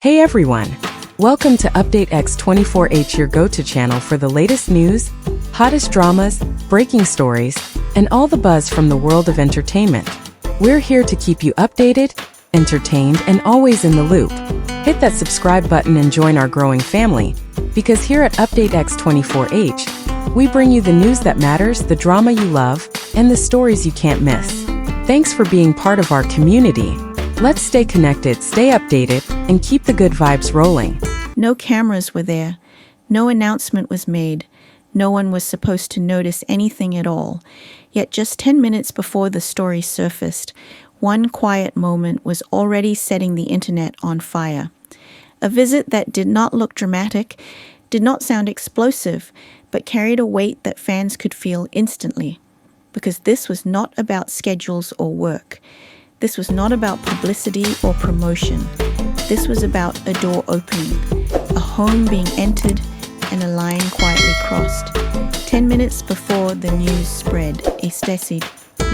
Hey everyone! Welcome to Update X24H, your go-to channel for the latest news, hottest dramas, breaking stories, and all the buzz from the world of entertainment. We're here to keep you updated, entertained, and always in the loop. Hit that subscribe button and join our growing family, because here at Update X24H, we bring you the news that matters, the drama you love, and the stories you can't miss. Thanks for being part of our community. Let's stay connected, stay updated, and keep the good vibes rolling. No cameras were there. No announcement was made. No one was supposed to notice anything at all. Yet just 10 minutes before the story surfaced, one quiet moment was already setting the internet on fire. A visit that did not look dramatic, did not sound explosive, but carried a weight that fans could feel instantly. Because this was not about schedules or work. This was not about publicity or promotion. This was about a door opening, a home being entered, and a line quietly crossed. 10 minutes before the news spread, Estessid,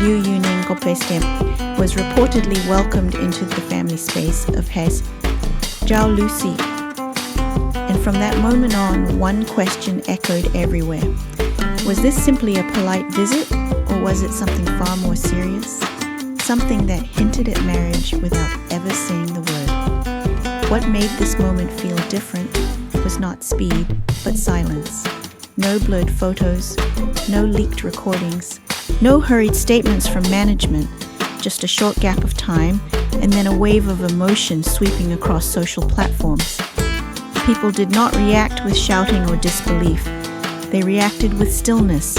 Liu Yuning was reportedly welcomed into the family space of his Zhao Lusi. And from that moment on, one question echoed everywhere. Was this simply a polite visit, or was it something far more serious? Something that hinted at marriage without ever saying the word. What made this moment feel different was not speed, but silence. No blurred photos, no leaked recordings, no hurried statements from management, just a short gap of time, and then a wave of emotion sweeping across social platforms. People did not react with shouting or disbelief. They reacted with stillness,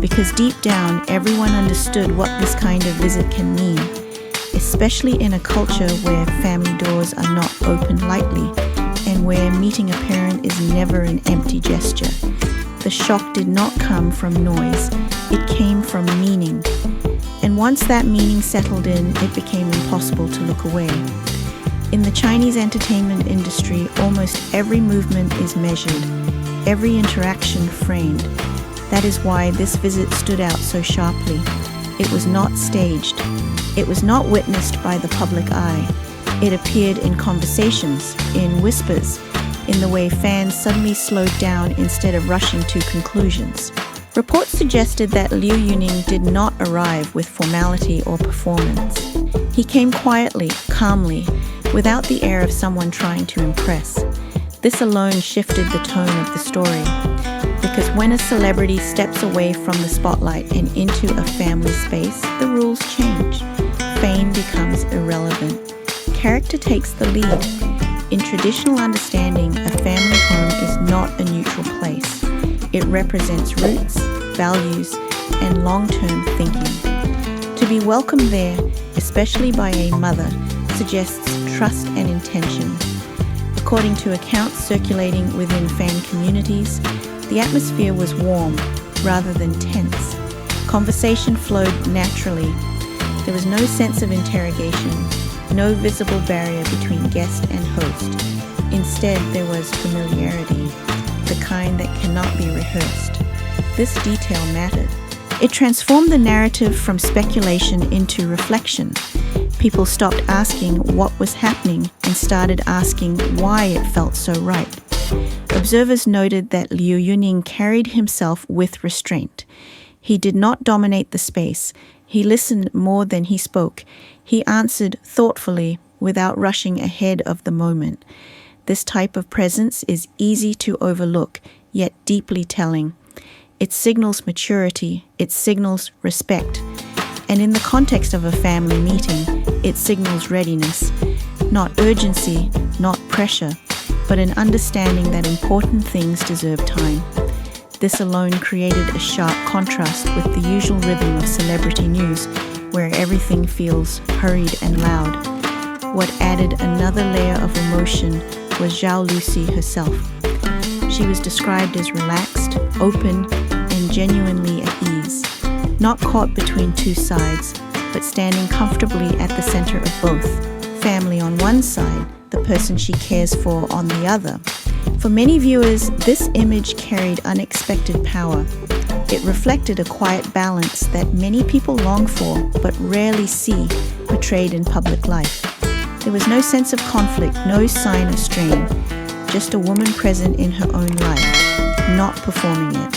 because deep down, everyone understood what this kind of visit can mean, especially in a culture where family doors are not opened lightly and where meeting a parent is never an empty gesture. The shock did not come from noise, it came from meaning. And once that meaning settled in, it became impossible to look away. In the Chinese entertainment industry, almost every movement is measured, every interaction framed. That is why this visit stood out so sharply. It was not staged. It was not witnessed by the public eye. It appeared in conversations, in whispers, in the way fans suddenly slowed down instead of rushing to conclusions. Reports suggested that Liu Yuning did not arrive with formality or performance. He came quietly, calmly, without the air of someone trying to impress. This alone shifted the tone of the story. Because when a celebrity steps away from the spotlight and into a family space, the rules change. Fame becomes irrelevant. Character takes the lead. In traditional understanding, a family home is not a neutral place. It represents roots, values, and long-term thinking. To be welcomed there, especially by a mother, suggests trust and intention. According to accounts circulating within fan communities, the atmosphere was warm rather than tense. Conversation flowed naturally. There was no sense of interrogation, no visible barrier between guest and host. Instead, there was familiarity, the kind that cannot be rehearsed. This detail mattered. It transformed the narrative from speculation into reflection. People stopped asking what was happening and started asking why it felt so right. Observers noted that Liu Yuning carried himself with restraint. He did not dominate the space. He listened more than he spoke. He answered thoughtfully without rushing ahead of the moment. This type of presence is easy to overlook, yet deeply telling. It signals maturity. It signals respect. And in the context of a family meeting, it signals readiness. Not urgency, not pressure, but an understanding that important things deserve time. This alone created a sharp contrast with the usual rhythm of celebrity news, where everything feels hurried and loud. What added another layer of emotion was Zhao Lusi herself. She was described as relaxed, open, and genuinely at ease, not caught between two sides, but standing comfortably at the center of both. Family on one side, the person she cares for on the other. For many viewers, this image carried unexpected power. It reflected a quiet balance that many people long for but rarely see portrayed in public life. There was no sense of conflict, no sign of strain, just a woman present in her own life, not performing it.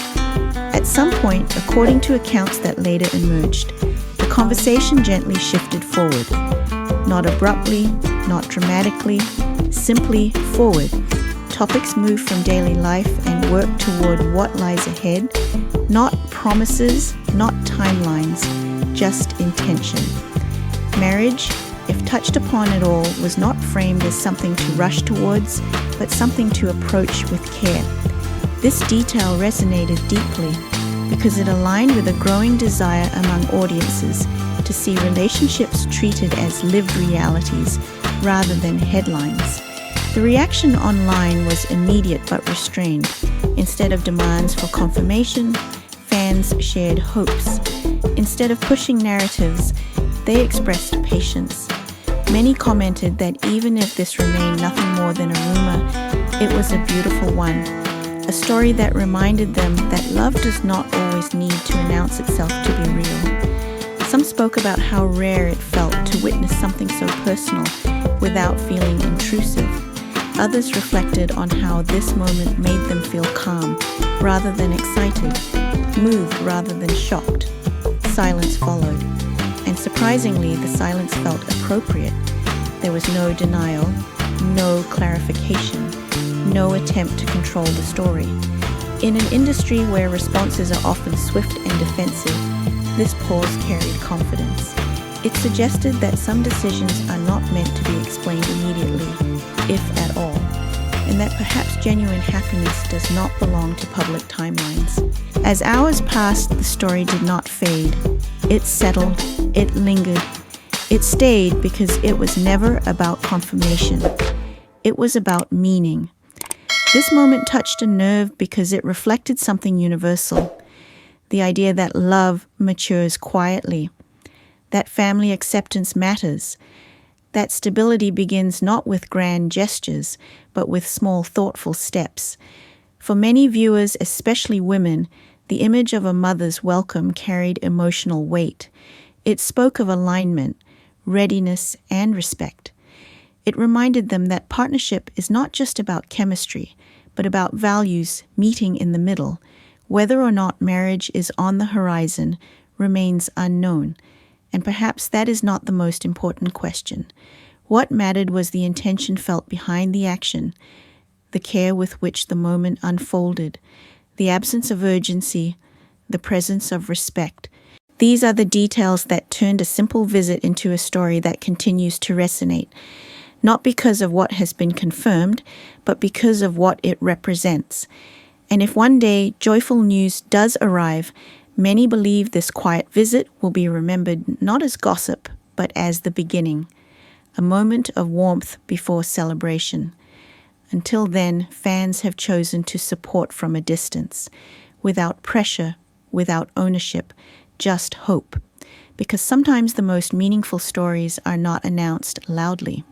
At some point, according to accounts that later emerged, the conversation gently shifted forward. Not abruptly, not dramatically, simply forward. Topics moved from daily life and work toward what lies ahead. Not promises, not timelines, just intention. Marriage, if touched upon at all, was not framed as something to rush towards, but something to approach with care. This detail resonated deeply because it aligned with a growing desire among audiences to see relationships treated as lived realities rather than headlines. The reaction online was immediate but restrained. Instead of demands for confirmation, fans shared hopes. Instead of pushing narratives, they expressed patience. Many commented that even if this remained nothing more than a rumor, it was a beautiful one. A story that reminded them that love does not always need to announce itself to be real. Some spoke about how rare it felt to witness something so personal without feeling intrusive. Others reflected on how this moment made them feel calm rather than excited, moved rather than shocked. Silence followed, and surprisingly, the silence felt appropriate. There was no denial, no clarification, no attempt to control the story. In an industry where responses are often swift and defensive, this pause carried confidence. It suggested that some decisions are not meant to be explained immediately, if at all, and that perhaps genuine happiness does not belong to public timelines. As hours passed, the story did not fade. It settled, it lingered, it stayed because it was never about confirmation. It was about meaning. This moment touched a nerve because it reflected something universal. The idea that love matures quietly, that family acceptance matters, that stability begins not with grand gestures, but with small, thoughtful steps. For many viewers, especially women, the image of a mother's welcome carried emotional weight. It spoke of alignment, readiness, and respect. It reminded them that partnership is not just about chemistry, but about values meeting in the middle. Whether or not marriage is on the horizon remains unknown, and perhaps that is not the most important question. What mattered was the intention felt behind the action, the care with which the moment unfolded, the absence of urgency, the presence of respect. These are the details that turned a simple visit into a story that continues to resonate, not because of what has been confirmed, but because of what it represents. And if one day joyful news does arrive, many believe this quiet visit will be remembered not as gossip, but as the beginning, a moment of warmth before celebration. Until then, fans have chosen to support from a distance, without pressure, without ownership, just hope. Because sometimes the most meaningful stories are not announced loudly.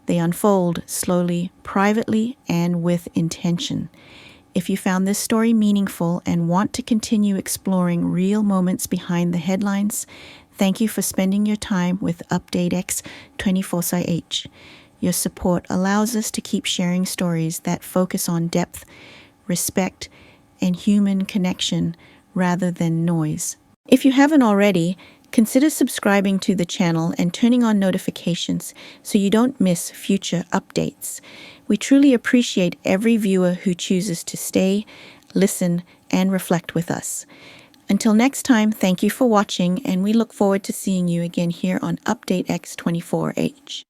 They unfold slowly, privately, and with intention. If you found this story meaningful and want to continue exploring real moments behind the headlines, thank you for spending your time with Update X 24/7. Your support allows us to keep sharing stories that focus on depth, respect, and human connection rather than noise. If you haven't already, consider subscribing to the channel and turning on notifications so you don't miss future updates. We truly appreciate every viewer who chooses to stay, listen, and reflect with us. Until next time, thank you for watching, and we look forward to seeing you again here on Update X 24H.